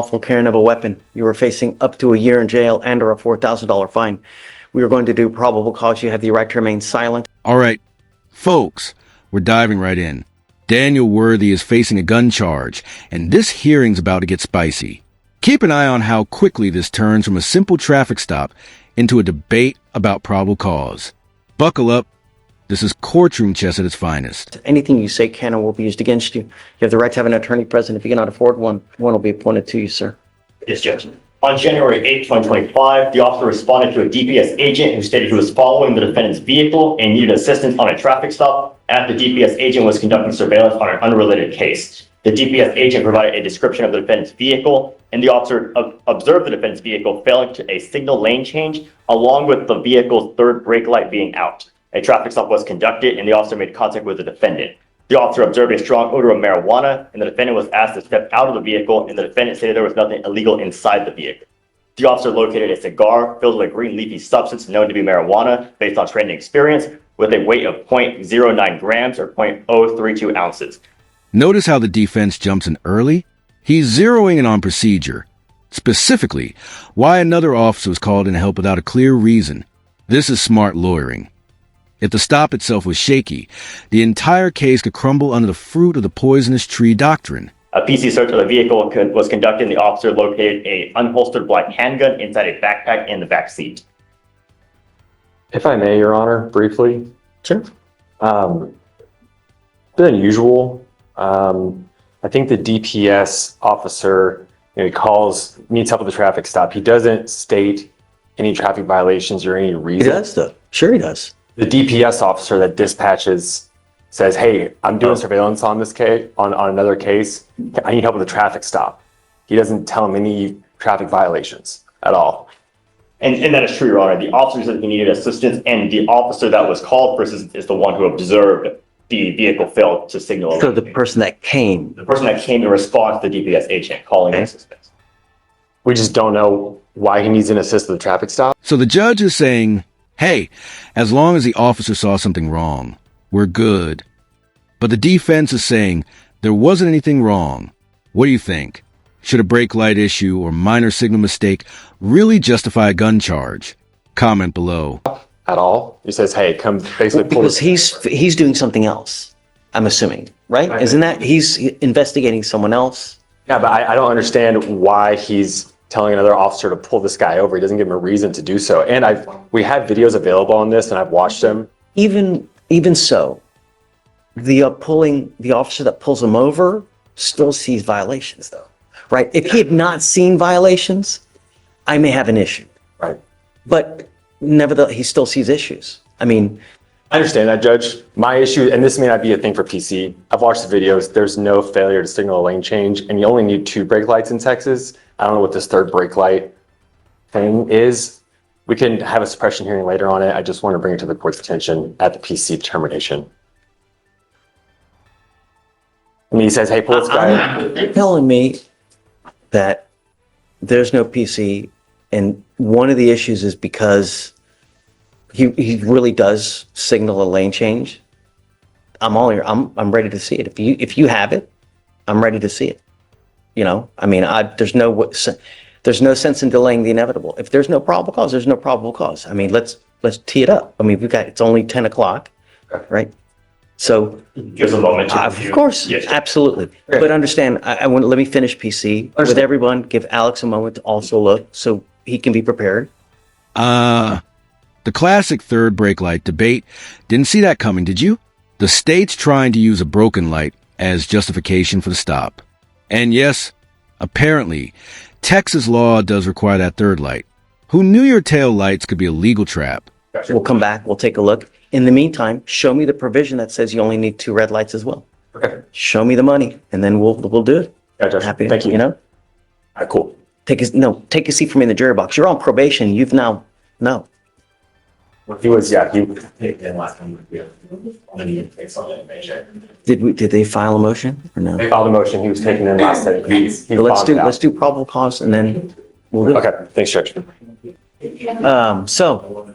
unlawful carrying of a weapon. You are facing up to a year in jail and or a $4,000 fine. We are going to do probable cause. You have the right to remain silent. All right, folks, we're diving right in. Daniel Worthy is facing a gun charge, and this hearing's about to get spicy. Keep an eye on how quickly this turns from a simple traffic stop into a debate about probable cause. Buckle up. This is courtroom chess at its finest. Anything you say can or will be used against you. You have the right to have an attorney present. If you cannot afford one, one will be appointed to you, sir. Yes, Judge. On January 8, 2025, the officer responded to a DPS agent who stated he was following the defendant's vehicle and needed assistance on a traffic stop after the DPS agent was conducting surveillance on an unrelated case. The DPS agent provided a description of the defendant's vehicle, and the officer observed the defendant's vehicle failing to a signal lane change, along with the vehicle's third brake light being out. A traffic stop was conducted, and the officer made contact with the defendant. The officer observed a strong odor of marijuana, and the defendant was asked to step out of the vehicle, and the defendant stated there was nothing illegal inside the vehicle. The officer located a cigar filled with a green leafy substance known to be marijuana based on training experience with a weight of 0.09 grams or 0.032 ounces. Notice how the defense jumps in early? He's zeroing in on procedure. Specifically, why another officer was called in to help without a clear reason. This is smart lawyering. If the stop itself was shaky, the entire case could crumble under the fruit of the poisonous tree doctrine. A PC search of the vehicle was conducted, and the officer located an unholstered black handgun inside a backpack in the back seat. If I may, Your Honor, briefly. Sure. Bit unusual. I think the DPS officer, he needs help with the traffic stop. He doesn't state any traffic violations or any reason. He does, though. Sure he does. The DPS officer that dispatches says, hey, I'm doing surveillance on this case, on another case. I need help with the traffic stop. He doesn't tell him any traffic violations at all. And that is true, Your Honor. The officer said he needed assistance, and the officer that was called first is the one who observed the vehicle failed to signal. So the person that came. The person that came in response to the DPS agent calling in assistance. We just don't know why he needs an assist with the traffic stop. So the judge is saying, hey, as long as the officer saw something wrong, we're good. But the defense is saying there wasn't anything wrong. What do you think? Should a brake light issue or minor signal mistake really justify a gun charge? Comment below. At all? He says, hey, come basically pull Because he's doing something else, I'm assuming, right? Isn't that he's investigating someone else? Yeah, but I don't understand why he's telling another officer to pull this guy over. He doesn't give him a reason to do so. And we have videos available on this, and I've watched them. Even so, the officer that pulls him over still sees violations, though, right? If he had not seen violations, I may have an issue. Right. But nevertheless, he still sees issues. I mean, I understand that, Judge. My issue, and this may not be a thing for PC, I've watched the videos. There's no failure to signal a lane change, and you only need 2 brake lights in Texas. I don't know what this third brake light thing is. We can have a suppression hearing later on it. I just want to bring it to the court's attention at the PC determination. And he says, hey, pull this guy. You're telling me that there's no PC, and one of the issues is because he really does signal a lane change. I'm all here. I'm ready to see it. If you have it, I'm ready to see it. You know, I mean, there's no sense in delaying the inevitable. If there's no probable cause, there's no probable cause. I mean, let's tee it up. I mean, it's only 10 o'clock, right? So Gives a moment to of course, yes, absolutely. But understand, let me finish PC with everyone. Give Alex a moment to also look so he can be prepared. The classic third brake light debate. Didn't see that coming, did you? The state's trying to use a broken light as justification for the stop. And yes, apparently, Texas law does require that third light. Who knew your tail lights could be a legal trap? Gotcha. We'll come back. We'll take a look. In the meantime, show me the provision that says you only need 2 red lights as well. Okay. Show me the money, and then we'll do it. Yeah, Judge. Happy, Thank you. You know, All right, cool. take a seat for me in the jury box. You're on probation. You've now no. He was last time. Did they file a motion or no? They filed a motion. He was taken in last time. Let's do probable cause, and then we'll do it. Okay, thanks, Judge. So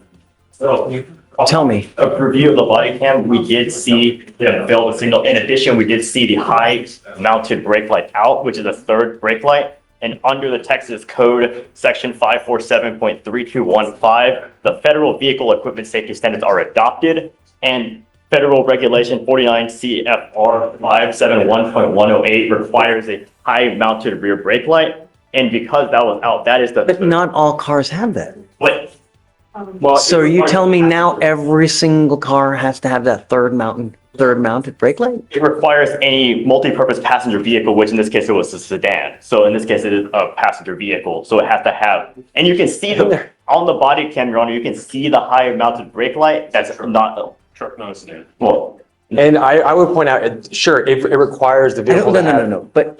tell me. A review of the body cam, we did see the failed signal. In addition, we did see the high mounted brake light out, which is a third brake light. And under the Texas Code, section 547.3215, the federal vehicle equipment safety standards are adopted, and federal regulation 49 CFR 571.108 requires a high-mounted rear brake light. And because that was out, that is But the, not all cars have that. what? Well, So are you telling me now every single car has to have that third mounted brake light? It requires any multi-purpose passenger vehicle, which in this case it was a sedan. So in this case it is a passenger vehicle. So it has to have, and you can see the, on the body cam, Your Honor, you can see the high mounted brake light. That's not, no sedan. Well, and I would point out, sure, it requires the vehicle to have. No. But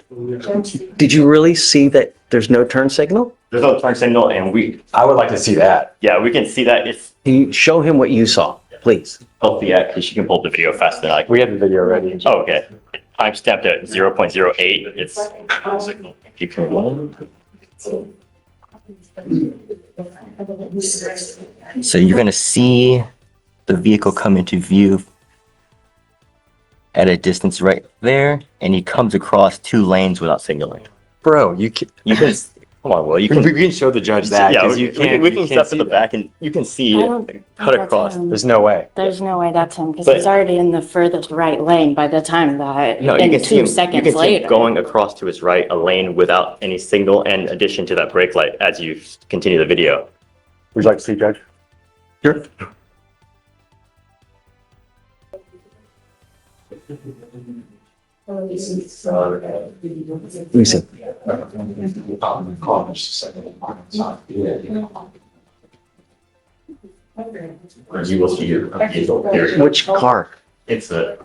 did you really see that there's no turn signal? there's no turn signal, and I would like to see that. yeah, we can see that it's Can you show him what you saw, please? healthy, yeah, because you can pull the video faster than I can. We have the video ready. Oh, okay. Time stamped at 0.08. It's signal. Keep going. So you're going to see the vehicle come into view at a distance right there, and he comes across 2 lanes without signaling. Bro, you can, Come on, Will. You we can. can show the judge that. Yeah, 'cause we you can't, we can you step can't to see the that. back and you can see I it don't think cut that's across. him. There's no way. There's no way that's him because But- he's already in the furthest right lane by the time that, No, you and can see him. 2 You seconds can see him later. going across to his right, a lane without any signal, in addition to that brake light as you continue the video. Would you like to see, Judge? Sure. Let me see. You will see your vehicle here. Which car? It's a.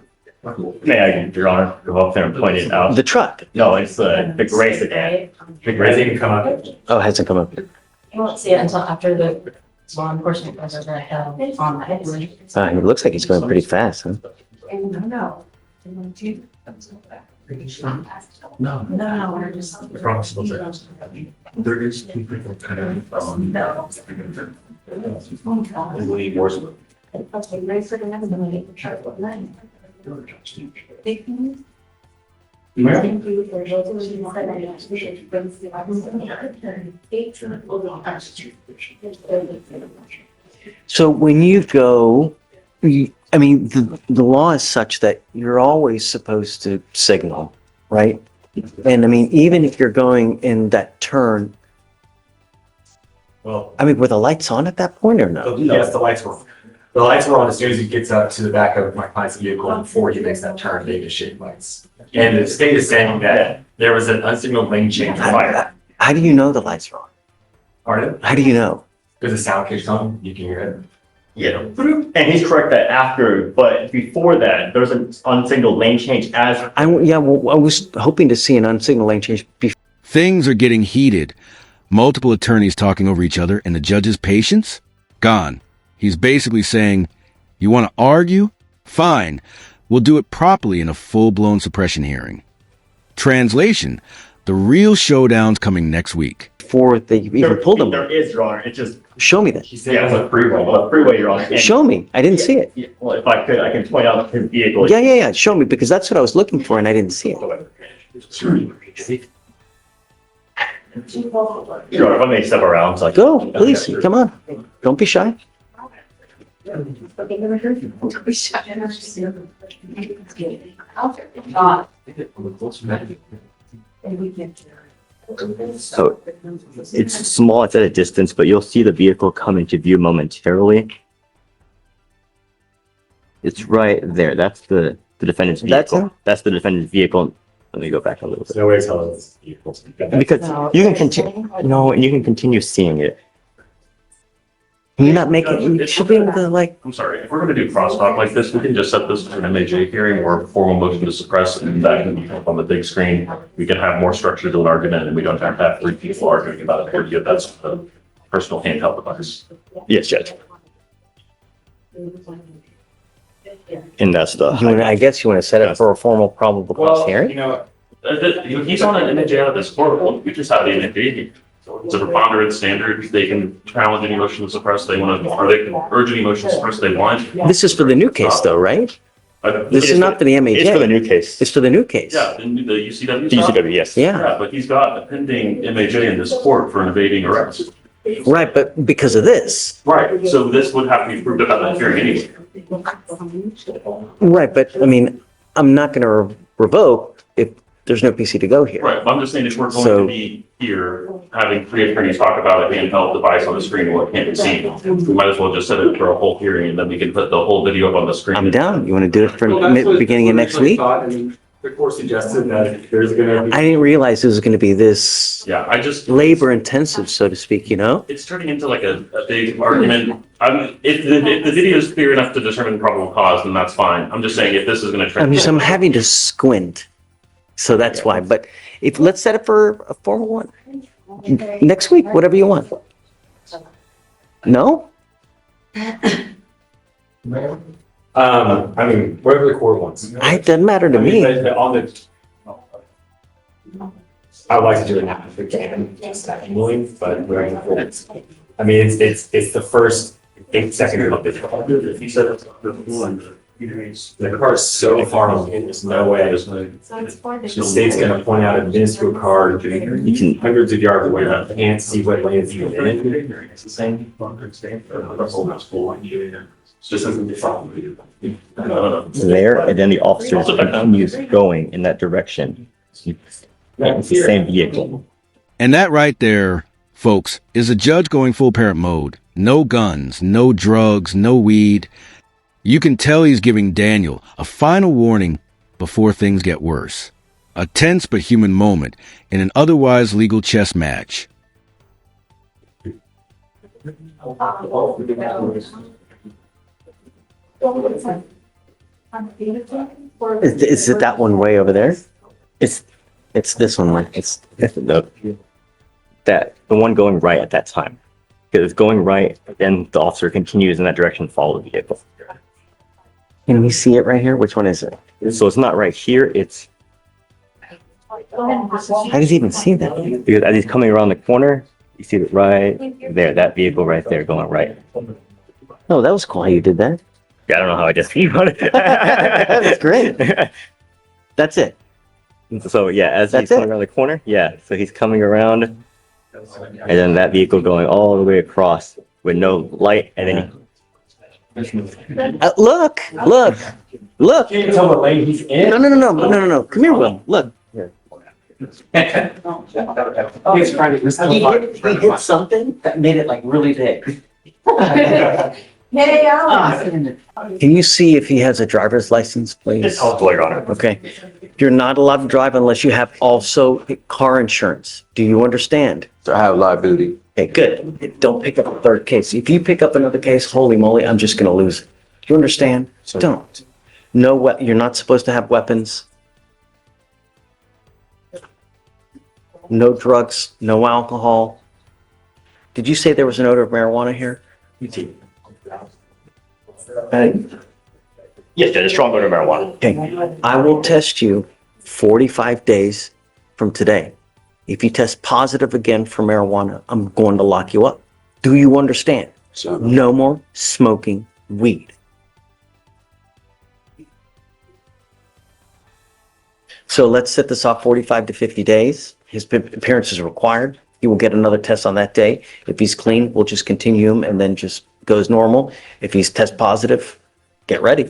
May I, Your Honor, go up there and point it out? The truck. No, it's the gray sedan. The gray sedan come up. Oh, it hasn't come up. You won't see it until after the law enforcement goes over the hill on the highway. It looks like he's going pretty fast, huh? No. No. No, we're just. There is two people kind of, Okay, ready for the next one? Thank you for So when you go, I mean, the law is such that you're always supposed to signal, right? And I mean, even if you're going in that turn, Well, I mean, were the lights on at that point or no? yes, the lights were on. The lights were on as soon as he gets up to the back of my client's vehicle before he makes that turn, they just shade lights. And the state is saying that there was an unsignaled lane change required. How do you know the lights are on? Pardon? How do you know? There's a sound kicks on, you can hear it. Yeah. And he's correct that after, but before that, there's an unsignaled lane change as I was hoping to see an unsignaled lane change before. Things are getting heated. Multiple attorneys talking over each other, and the judge's patience? Gone. He's basically saying, you want to argue? Fine. We'll do it properly in a full-blown suppression hearing. Translation, the real showdown's coming next week. Before they even pulled them. There is, Your Honor. It just, Show me that. He said yeah, it's it's a freeway. a freeway, Your Honor. And- Show me. I didn't see it. Yeah, well, if I could, I can point out his vehicle. Yeah. Show me because that's what I was looking for and I didn't see it. Your Honor, if I may step around, so I can. Go, please. Come on. Don't be shy. So it's small, it's at a distance, but you'll see the vehicle come into view momentarily. It's right there. That's the defendant's That's vehicle. him? That's the defendant's vehicle. Let me go back a little bit. No way to tell it's equal. Because you can continue, no, and you can continue seeing it. Can you not make it? You should be able to like, I'm sorry, if we're gonna do crosstalk like this, we can just set this as an MAJ hearing or a formal motion to suppress, and that can be up on the big screen. We can have more structure to an argument, and we don't have to have 3 people arguing about it. Here, that's a personal handheld device. Yes, Judge. And that's the. I guess you want to set it for a formal probable cause Well, hearing? He's on an MAJ out of this court, well, we just have the MAJ. It's a preponderance standard, they can challenge any motion to suppress they want, or they can urge any motion to suppress they want. This is for the new case though, right? This is not for the MAJ. It's for the new case. It's for the new case. Yeah, the UCW. The UCW, yes. Yeah, Yeah, but he's got a pending MAJ in this court for an evading arrest. right, but because of this. Right, so this would have to be proved about that hearing anyway. Right, but I mean, I'm not going to revoke if there's no PC to go here. Right, I'm just saying if we're going So- to be here having three attorneys talk about a handheld device on the screen and what can't be seen, we might as well just set it for a whole hearing and then we can put the whole video up on the screen. I'm down. You want to do it for beginning of next week? The court suggested that there's gonna be. I didn't realize it was going to be this Yeah, I just. labor intensive, so to speak, you know? It's turning into like a big argument. If the video is clear enough to determine probable cause, then that's fine. I'm just saying if this is gonna. I'm having to squint. So that's why, but let's set it for a formal one. Next week, whatever you want. No? I mean, whatever the court wants. It doesn't matter to I mean, me. but on the. I would like to do it now if we can, just annually, but I mean, it's the first 8 seconds of it. He said it's the one. The car's so far away, there's no way. The state's gonna point out a minuscule car hundreds of yards away, you can't see what lane it's in. It's the same. It's just isn't defined. There, and then the officer continues going in that direction. It's the same vehicle. And that right there, folks, is a judge going full parent mode. No guns, no drugs, no weed. You can tell he's giving Daniel a final warning before things get worse. A tense but human moment in an otherwise legal chess match. Is it that one way over there? It's this one, Mike. It's The one going right at that time. Because it's going right, then the officer continues in that direction, follow the vehicle. Can we see it right here? Which one is it? So it's not right here, it's How does he even see that? because as he's coming around the corner, you see it right there, that vehicle right there going right. Oh, that was cool how you did that. Yeah, I don't know how I just keep on it. That's great. That's it. So yeah, as That's he's coming around the corner, yeah, so he's coming around, and then that vehicle going all the way across with no light, and then Look. Can you tell what lane he's in? No. Come here, Will. Look. He's trying to. He hit something that made it like really big. Can you see if he has a driver's license, please? it's all blurred on it. Okay. You're not allowed to drive unless you have also car insurance. Do you understand? So I have liability. Okay, good. Don't pick up a third case. If you pick up another case, holy moly, I'm just gonna lose it. Do you understand? Don't. No, you're not supposed to have weapons. No drugs, no alcohol. Did you say there was an odor of marijuana here? Yes, Judge, a strong odor of marijuana. Okay, I will test you 45 days from today. If you test positive again for marijuana, I'm going to lock you up. Do you understand? No more smoking weed. So let's set this off 45 to 50 days. His appearance is required. He will get another test on that day. If he's clean, we'll just continue him and then just goes normal. If he's test positive, get ready.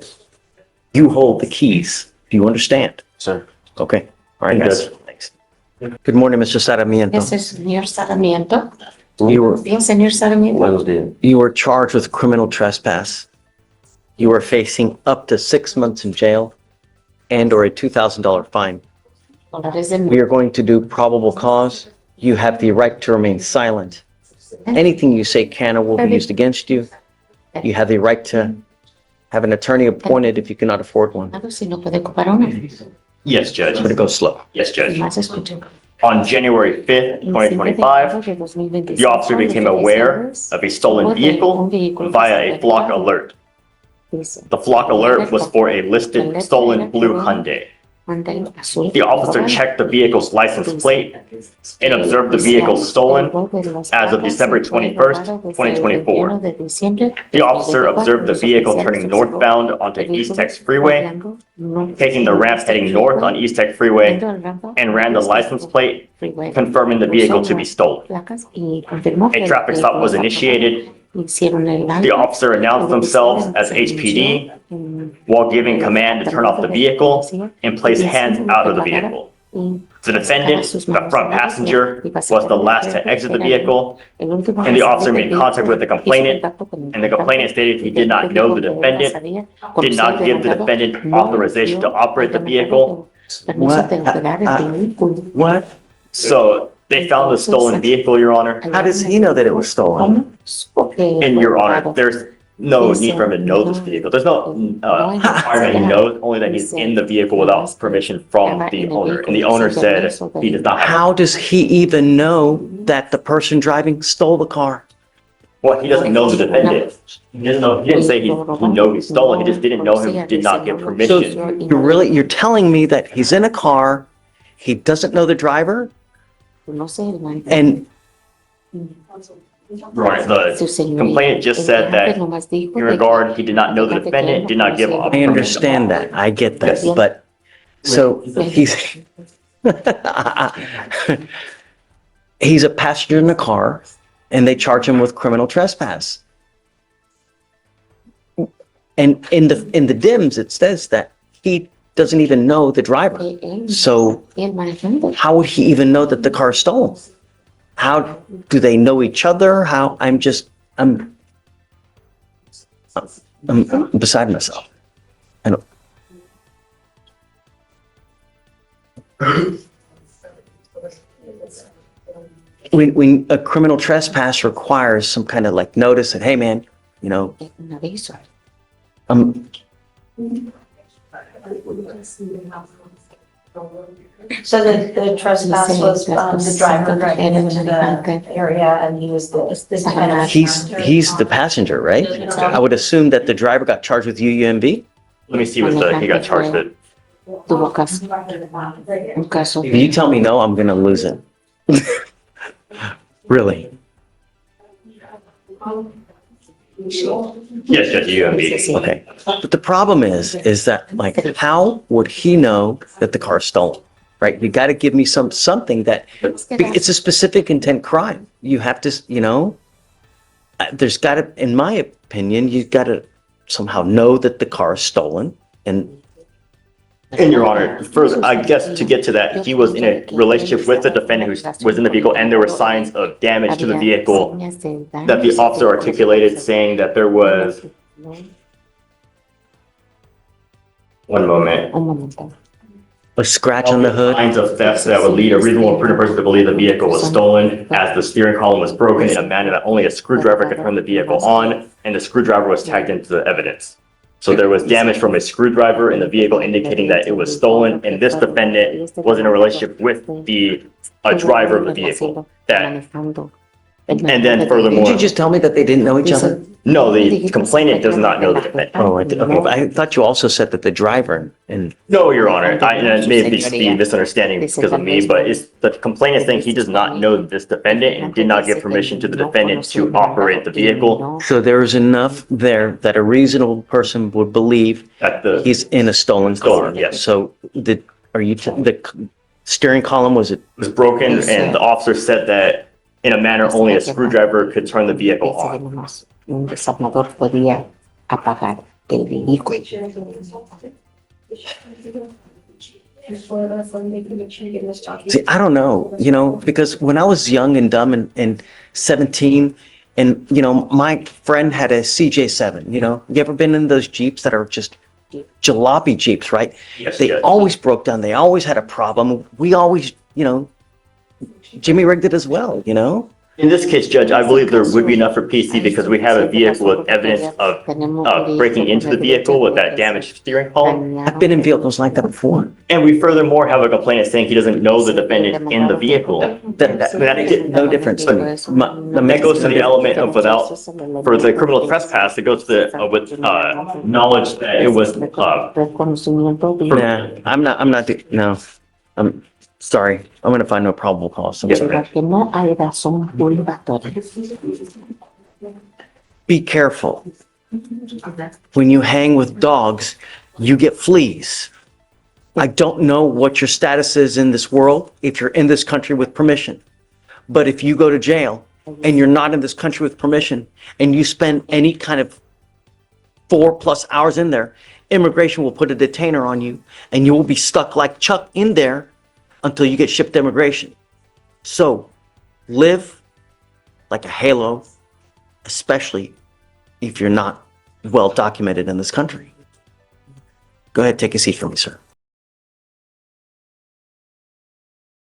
You hold the keys. Do you understand? Sir. Okay. All right, guys. Thanks. Good morning, Mr. Sarmiento. Ese es señor Sarmiento. You Bien, señor Sarmiento. Buenos días. were charged with criminal trespass. You are facing up to 6 months in jail and or a $2,000 fine. Dólares de We are going to do probable cause. You have the right to remain silent. Anything you say can or will be used against you. You have the right to have an attorney appointed if you cannot afford one. multa si no puede ocupar una. Yes, Judge. I'm going to go slow. Yes, Judge. Más escuchen. On January 5th, 2025, the officer became aware of a stolen vehicle via a flock alert. The flock alert was for a listed stolen blue Hyundai. The officer checked the vehicle's license plate and observed the vehicle stolen as of December 21st, 2024. The officer observed the vehicle turning northbound onto East Tex Freeway, taking the ramp heading north on East Tex Freeway, and ran the license plate, confirming the vehicle to be stolen. A traffic stop was initiated. The officer announced themselves as HPD while giving command to turn off the vehicle and place hands out of the vehicle. The defendant, the front passenger, was the last to exit the vehicle, and the officer made contact with the complainant, and the complainant stated he did not know the defendant, did not give the defendant authorization to operate the vehicle. What? So they found the stolen vehicle, Your Honor. How does he know that it was stolen? And Your Honor, there's no need for him to know this vehicle. There's no requirement he knows, only that he's in the vehicle without permission from the owner. And the owner said he does not have. How does he even know that the person driving stole the car? Well, he doesn't know the defendant. He doesn't know, he didn't say he know he's stolen. He just didn't know him, did not give So permission. you're telling me that he's in a car, he doesn't know the driver, and Your Honor, the complainant just said that in regard, he did not know the defendant, did not give. I understand that, I get that, Yes. but, so he's, he's a passenger in the car, and they charge him with criminal trespass. And in the DIMS, it says that he doesn't even know the driver. So how would he even know that the car is stolen? How do they know each other? I'm beside myself. I don't. When a criminal trespass requires some kind of like notice that, hey man, you know, So the trespass was the driver driving into the area and he was the defendant. he's the passenger, right? I would assume that the driver got charged with UUMV. Let me see what he got charged with. If you tell me no, I'm gonna lose it. Really? Yes, Judge, UMB. Okay. But the problem is that like, how would he know that the car is stolen? Right? You got to give me something that it's a specific intent crime. You have to, you know, there's got to, in my opinion, you've got to somehow know that the car is stolen. And Your Honor, further, I guess to get to that, he was in a relationship with the defendant who was in the vehicle, and there were signs of damage to the vehicle that the officer articulated, saying that there was. One moment. a scratch on the hood. Signs of theft that would lead a reasonable and prudent person to believe the vehicle was stolen, as the steering column was broken in a manner that only a screwdriver could turn the vehicle on, and the screwdriver was tagged into the evidence. So there was damage from a screwdriver in the vehicle indicating that it was stolen, and this defendant was in a relationship with the driver of the vehicle. And then furthermore. Did you just tell me that they didn't know each other? No, the complainant does not know the defendant. Oh, okay, but I thought you also said that the driver and. No, Your Honor, and it may be misunderstanding because of me, but it's the complainant saying he does not know this defendant and did not give permission to the defendant to operate the vehicle. So there's enough there that a reasonable person would believe That the, he's in a stolen car. Stolen, yes. So the steering column, was it? was broken, and the officer said that in a manner only a screwdriver could turn the vehicle on. Un desarmador podía apagar el vehículo. See, I don't know, because when I was young and dumb and 17, and, my friend had a CJ7, you ever been in those Jeeps that are just jalopy Jeeps, right? Yes, They yes. always broke down. They always had a problem. We always, Jimmy rigged it as well, In this case, Judge, I believe there would be enough for PC because we have a vehicle with evidence of breaking into the vehicle with that damaged steering column. I've been in vehicles like that before. And we furthermore have a complainant saying he doesn't know the defendant in the vehicle. That makes no difference. That goes to the element of without, for the criminal trespass, it goes to the, with, knowledge that it was, Nah, I'm not, no. I'm sorry. I'm gonna find no probable cause. I'm sorry. Que no hay razón purgatoria. Be careful. When you hang with dogs, you get fleas. I don't know what your status is in this world, if you're in this country with permission. But if you go to jail and you're not in this country with permission and you spend any kind of 4+ hours in there, immigration will put a detainer on you and you will be stuck like Chuck in there until you get shipped to immigration. So live like a halo, especially if you're not well documented in this country. Go ahead, take a seat for me, sir.